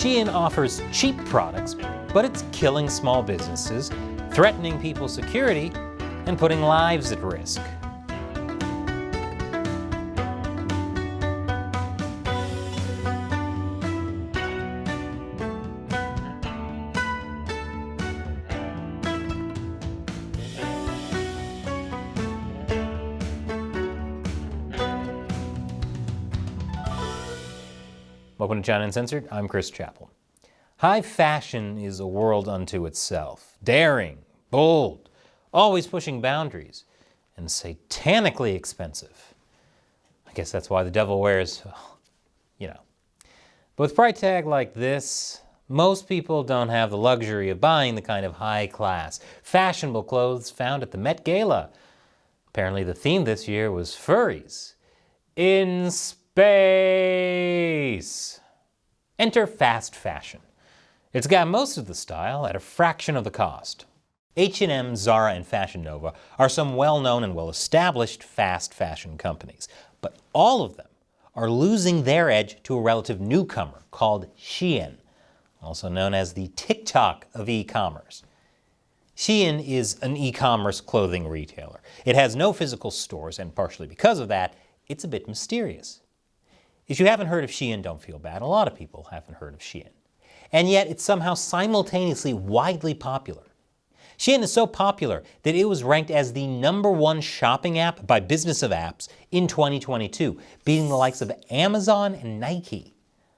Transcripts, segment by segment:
Shein offers cheap products, but it's killing small businesses, threatening people's security, and putting lives at risk. Welcome to China Uncensored. I'm Chris Chappell. High fashion is a world unto itself. Daring, bold, always pushing boundaries, and satanically expensive. I guess that's why the devil wears, well, you know. But with a price tag like this, most people don't have the luxury of buying the kind of high-class, fashionable clothes found at the Met Gala. Apparently the theme this year was furries. In space! Enter fast fashion. It's got most of the style at a fraction of the cost. H&M, Zara, and Fashion Nova are some well-known and well-established fast fashion companies, but all of them are losing their edge to a relative newcomer called Shein, also known as the TikTok of e-commerce. Shein is an e-commerce clothing retailer. It has no physical stores, and partially because of that, it's a bit mysterious. If you haven't heard of Shein, don't feel bad. A lot of people haven't heard of Shein. And yet it's somehow simultaneously widely popular. Shein is so popular that it was ranked as the #1 shopping app by Business of Apps in 2022, beating the likes of Amazon and Nike.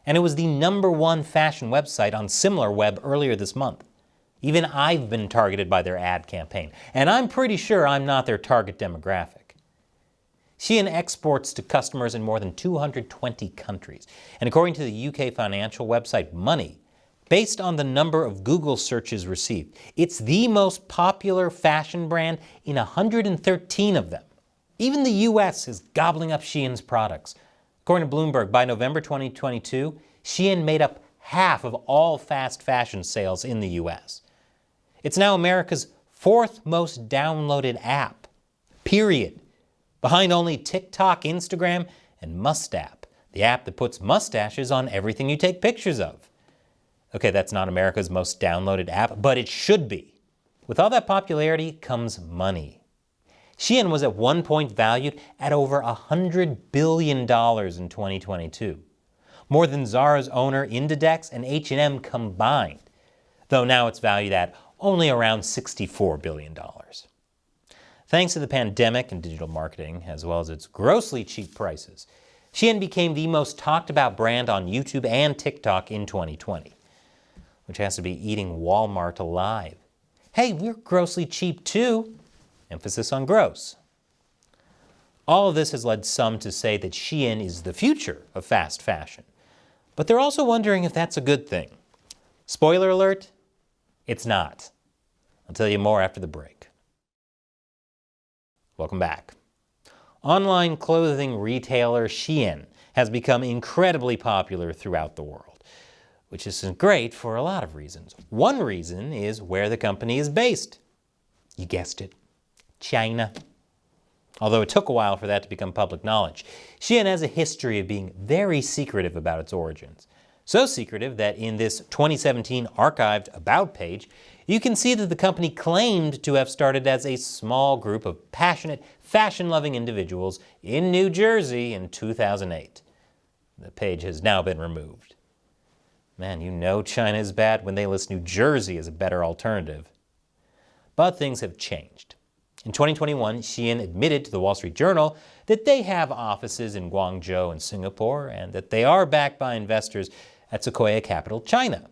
And it was the #1 fashion website on SimilarWeb earlier this month. Even I've been targeted by their ad campaign, and I'm pretty sure I'm not their target demographic. Shein exports to customers in more than 220 countries. And according to the UK financial website Money, based on the number of Google searches received, it's the most popular fashion brand in 113 of them. Even the US is gobbling up Shein's products. According to Bloomberg, by November 2022, Shein made up half of all fast fashion sales in the US. It's now America's 4th most downloaded app, period. Behind only TikTok, Instagram, and Mustap, the app that puts mustaches on everything you take pictures of. Okay, that's not America's most downloaded app, but it should be. With all that popularity comes money. Shein was at one point valued at over $100 billion in 2022. More than Zara's owner Inditex and H&M combined, though now it's valued at only around $64 billion. Thanks to the pandemic and digital marketing, as well as its grossly cheap prices, Shein became the most talked about brand on YouTube and TikTok in 2020, which has to be eating Walmart alive. Hey, we're grossly cheap too. Emphasis on gross. All of this has led some to say that Shein is the future of fast fashion, but they're also wondering if that's a good thing. Spoiler alert, it's not. I'll tell you more after the break. Welcome back. Online clothing retailer Shein has become incredibly popular throughout the world, which isn't great for a lot of reasons. One reason is where the company is based. You guessed it, China. Although it took a while for that to become public knowledge, Shein has a history of being very secretive about its origins. So secretive that in this 2017 archived About page, you can see that the company claimed to have started as a small group of passionate, fashion-loving individuals in New Jersey in 2008. The page has now been removed. Man, you know China is bad when they list New Jersey as a better alternative. But things have changed. In 2021, Shein admitted to the Wall Street Journal that they have offices in Guangzhou and Singapore, and that they are backed by investors at Sequoia Capital China.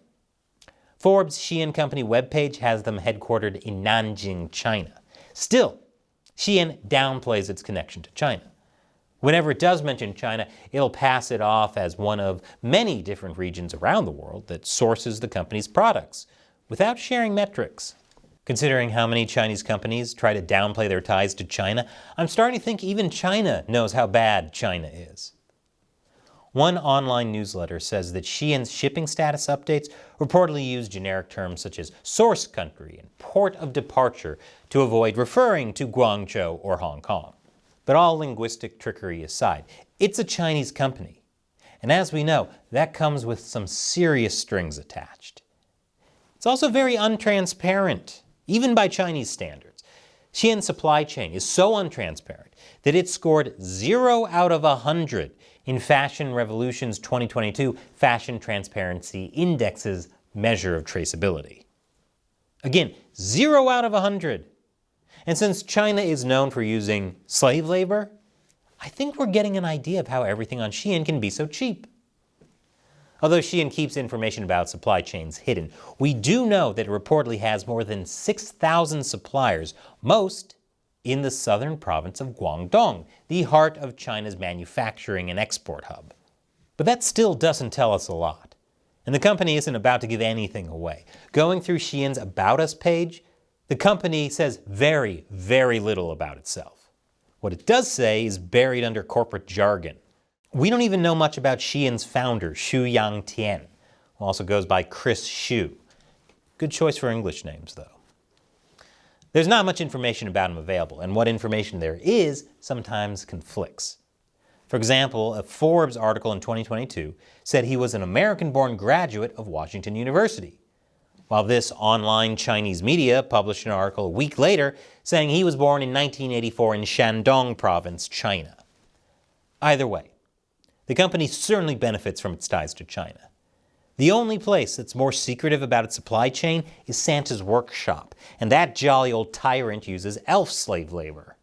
Forbes' Shein company webpage has them headquartered in Nanjing, China. Still, Shein downplays its connection to China. Whenever it does mention China, it'll pass it off as one of many different regions around the world that sources the company's products, without sharing metrics. Considering how many Chinese companies try to downplay their ties to China, I'm starting to think even China knows how bad China is. One online newsletter says that Shein's shipping status updates reportedly use generic terms such as source country and port of departure to avoid referring to Guangzhou or Hong Kong. But all linguistic trickery aside, it's a Chinese company. And as we know, that comes with some serious strings attached. It's also very untransparent, even by Chinese standards. Shein's supply chain is so untransparent that it scored 0 out of 100 in Fashion Revolution's 2022 Fashion Transparency Index's measure of traceability. Again, 0 out of 100. And since China is known for using slave labor, I think we're getting an idea of how everything on Shein can be so cheap. Although Shein keeps information about supply chains hidden, we do know that it reportedly has more than 6,000 suppliers, most in the southern province of Guangdong, the heart of China's manufacturing and export hub. But that still doesn't tell us a lot. And the company isn't about to give anything away. Going through Shein's About Us page, the company says very, very little about itself. What it does say is buried under corporate jargon. We don't even know much about Shein's founder, Xu Yangtian, who also goes by Chris Xu. Good choice for English names, though. There's not much information about him available, and what information there is sometimes conflicts. For example, a Forbes article in 2022 said he was an American-born graduate of Washington University, while this online Chinese media published an article a week later saying he was born in 1984 in Shandong province, China. Either way, the company certainly benefits from its ties to China. The only place that's more secretive about its supply chain is Santa's workshop, and that jolly old tyrant uses elf slave labor.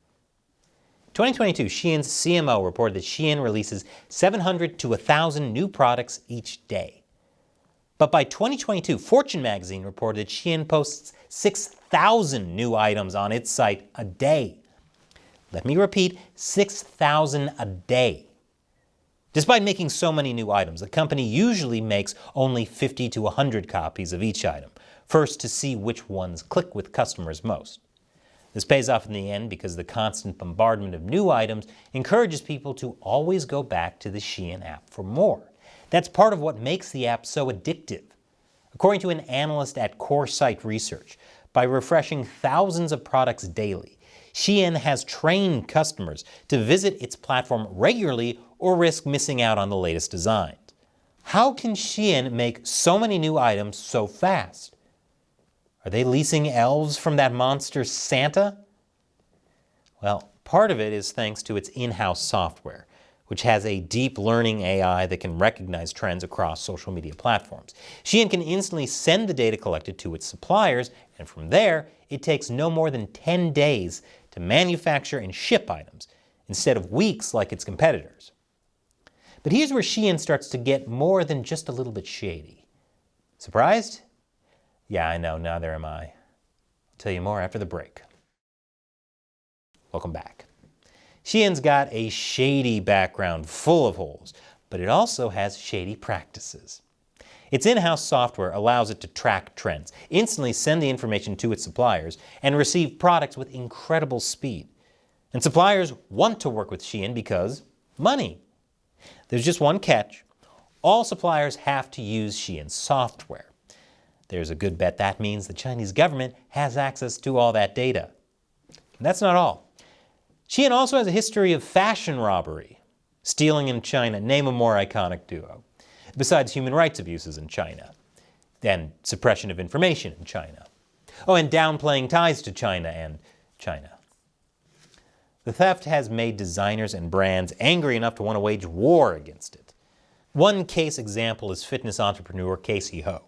In 2022, Shein's CMO reported that Shein releases 700 to 1,000 new products each day. But by 2022, Fortune magazine reported that Shein posts 6,000 new items on its site a day. Let me repeat, 6,000 a day. Despite making so many new items, the company usually makes only 50 to 100 copies of each item, first to see which ones click with customers most. This pays off in the end because the constant bombardment of new items encourages people to always go back to the Shein app for more. That's part of what makes the app so addictive. According to an analyst at Core Site Research, by refreshing thousands of products daily, Shein has trained customers to visit its platform regularly or risk missing out on the latest designs. How can Shein make so many new items so fast? Are they leasing elves from that monster Santa? Well, part of it is thanks to its in-house software, which has a deep learning AI that can recognize trends across social media platforms. Shein can instantly send the data collected to its suppliers, and from there, it takes no more than 10 days to manufacture and ship items, instead of weeks like its competitors. But here's where Shein starts to get more than just a little bit shady. Surprised? Yeah, I know, neither am I. I'll tell you more after the break. Welcome back. Shein's got a shady background full of holes, but it also has shady practices. Its in-house software allows it to track trends, instantly send the information to its suppliers, and receive products with incredible speed. And suppliers want to work with Shein because money. There's just one catch. All suppliers have to use Shein's software. There's a good bet that means the Chinese government has access to all that data. And that's not all. Shein also has a history of fashion robbery. Stealing in China, name a more iconic duo. Besides human rights abuses in China, and suppression of information in China. Oh, and downplaying ties to China and China. The theft has made designers and brands angry enough to want to wage war against it. One case example is fitness entrepreneur Casey Ho.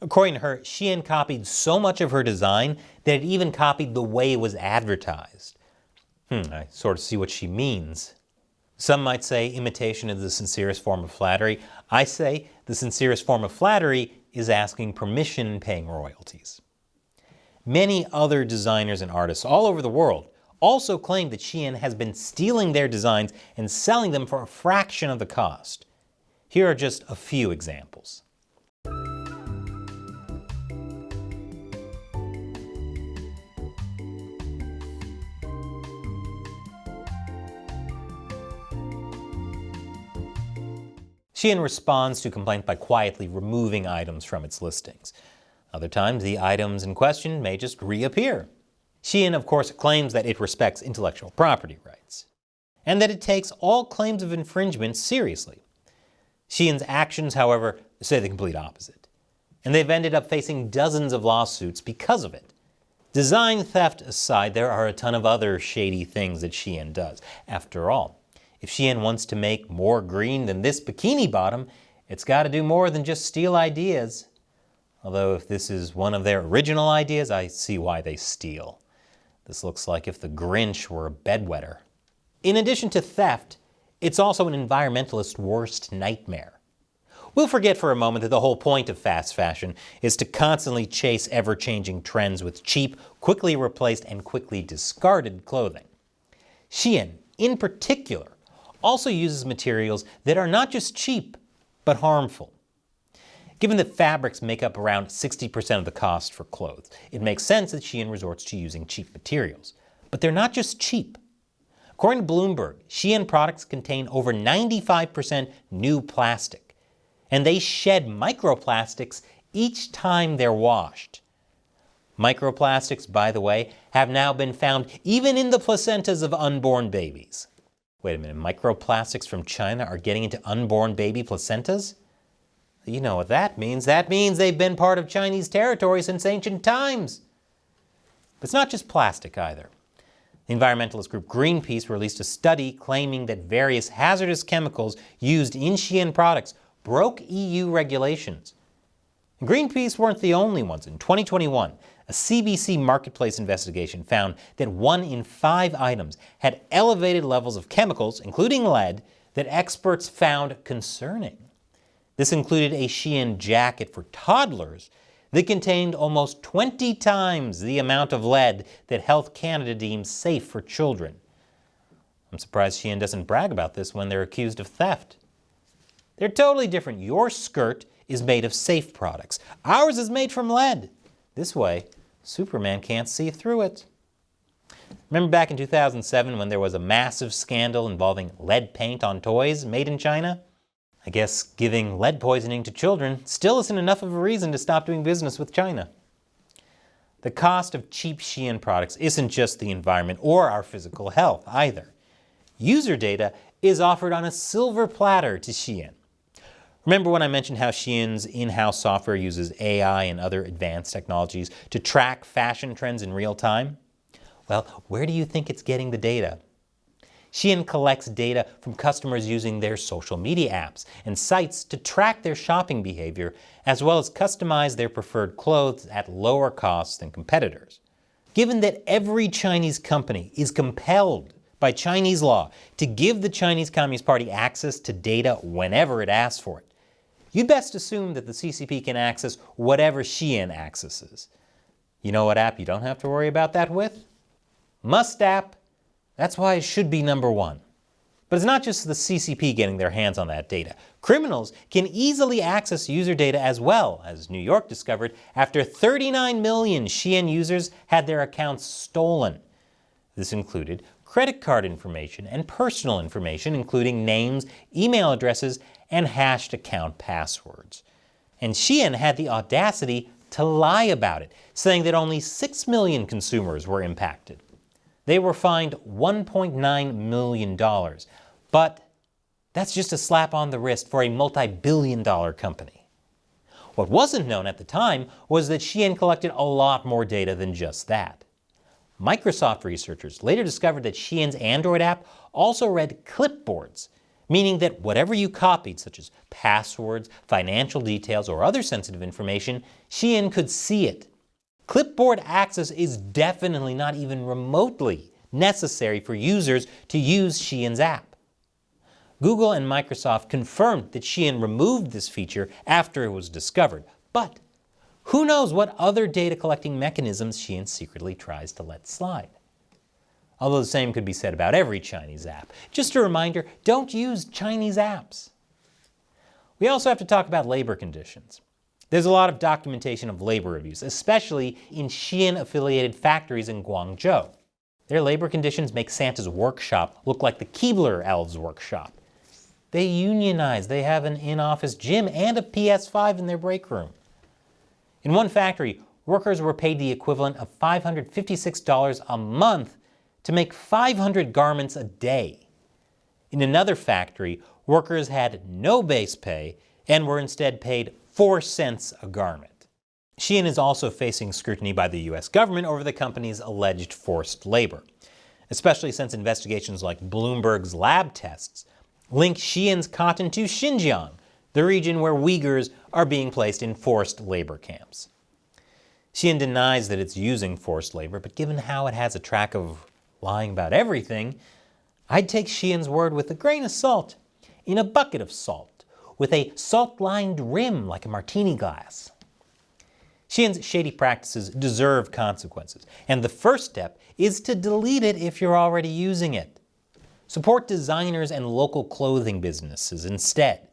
According to her, Shein copied so much of her design that it even copied the way it was advertised. I sort of see what she means. Some might say imitation is the sincerest form of flattery. I say the sincerest form of flattery is asking permission and paying royalties. Many other designers and artists all over the world also claim that Shein has been stealing their designs and selling them for a fraction of the cost. Here are just a few examples. Shein responds to complaints by quietly removing items from its listings. Other times, the items in question may just reappear. Shein, of course, claims that it respects intellectual property rights, and that it takes all claims of infringement seriously. Shein's actions, however, say the complete opposite. And they've ended up facing dozens of lawsuits because of it. Design theft aside, there are a ton of other shady things that Shein does. After all, if Shein wants to make more green than this bikini bottom, it's got to do more than just steal ideas. Although if this is one of their original ideas, I see why they steal. This looks like if the Grinch were a bedwetter. In addition to theft, it's also an environmentalist's worst nightmare. We'll forget for a moment that the whole point of fast fashion is to constantly chase ever-changing trends with cheap, quickly replaced, and quickly discarded clothing. Shein, in particular, also uses materials that are not just cheap, but harmful. Given that fabrics make up around 60% of the cost for clothes, it makes sense that Shein resorts to using cheap materials. But they're not just cheap. According to Bloomberg, Shein products contain over 95% new plastic, and they shed microplastics each time they're washed. Microplastics, by the way, have now been found even in the placentas of unborn babies. Wait a minute, microplastics from China are getting into unborn baby placentas? You know what that means. That means they've been part of Chinese territory since ancient times. But it's not just plastic either. The environmentalist group Greenpeace released a study claiming that various hazardous chemicals used in Shein products broke EU regulations. Greenpeace weren't the only ones. In 2021, a CBC Marketplace investigation found that 1 in 5 items had elevated levels of chemicals, including lead, that experts found concerning. This included a Shein jacket for toddlers that contained almost 20 times the amount of lead that Health Canada deems safe for children. I'm surprised Shein doesn't brag about this when they're accused of theft. They're totally different. Your skirt is made of safe products. Ours is made from lead. This way, Superman can't see through it. Remember back in 2007 when there was a massive scandal involving lead paint on toys made in China? I guess giving lead poisoning to children still isn't enough of a reason to stop doing business with China. The cost of cheap Shein products isn't just the environment or our physical health either. User data is offered on a silver platter to Shein. Remember when I mentioned how Shein's in-house software uses AI and other advanced technologies to track fashion trends in real time? Well, where do you think it's getting the data? Shein collects data from customers using their social media apps and sites to track their shopping behavior, as well as customize their preferred clothes at lower costs than competitors. Given that every Chinese company is compelled by Chinese law to give the Chinese Communist Party access to data whenever it asks for it, you'd best assume that the CCP can access whatever Shein accesses. You know what app you don't have to worry about that with? Must app. That's why it should be number 1. But it's not just the CCP getting their hands on that data. Criminals can easily access user data as well, as New York discovered after 39 million Shein users had their accounts stolen. This included credit card information and personal information, including names, email addresses, and hashed account passwords. And Shein had the audacity to lie about it, saying that only 6 million consumers were impacted. They were fined $1.9 million, but that's just a slap on the wrist for a multi-billion-dollar company. What wasn't known at the time was that Shein collected a lot more data than just that. Microsoft researchers later discovered that Shein's Android app also read clipboards, meaning that whatever you copied, such as passwords, financial details, or other sensitive information, Shein could see it. Clipboard access is definitely not even remotely necessary for users to use Shein's app. Google and Microsoft confirmed that Shein removed this feature after it was discovered, but who knows what other data collecting mechanisms Shein secretly tries to let slide. Although the same could be said about every Chinese app. Just a reminder, don't use Chinese apps. We also have to talk about labor conditions. There's a lot of documentation of labor abuse, especially in Shein-affiliated factories in Guangzhou. Their labor conditions make Santa's workshop look like the Keebler elves' workshop. They unionize, they have an in-office gym and a PS5 in their break room. In one factory, workers were paid the equivalent of $556 a month to make 500 garments a day. In another factory, workers had no base pay and were instead paid 4 cents a garment. Shein is also facing scrutiny by the US government over the company's alleged forced labor, especially since investigations like Bloomberg's lab tests link Shein's cotton to Xinjiang, the region where Uyghurs are being placed in forced labor camps. Shein denies that it's using forced labor, but given how it has a track of lying about everything, I'd take Shein's word with a grain of salt, in a bucket of salt, with a salt-lined rim like a martini glass. Shein's shady practices deserve consequences, and the first step is to delete it if you're already using it. Support designers and local clothing businesses instead.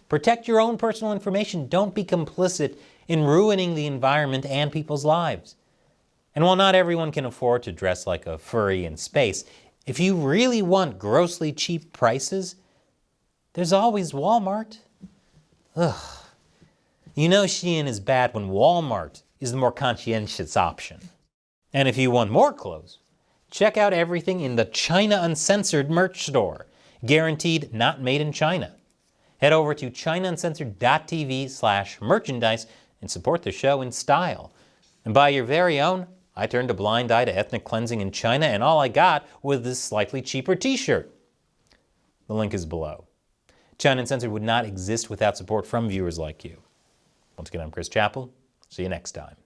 Protect your own personal information. Don't be complicit in ruining the environment and people's lives. And while not everyone can afford to dress like a furry in space, if you really want grossly cheap prices, there's always Walmart. Ugh. You know Shein is bad when Walmart is the more conscientious option. And if you want more clothes, check out everything in the China Uncensored merch store, guaranteed not made in China. Head over to chinauncensored.tv/merchandise and support the show in style. And buy your very own. I turned a blind eye to ethnic cleansing in China, and all I got was this slightly cheaper t-shirt. The link is below. China Uncensored would not exist without support from viewers like you. Once again, I'm Chris Chappell. See you next time.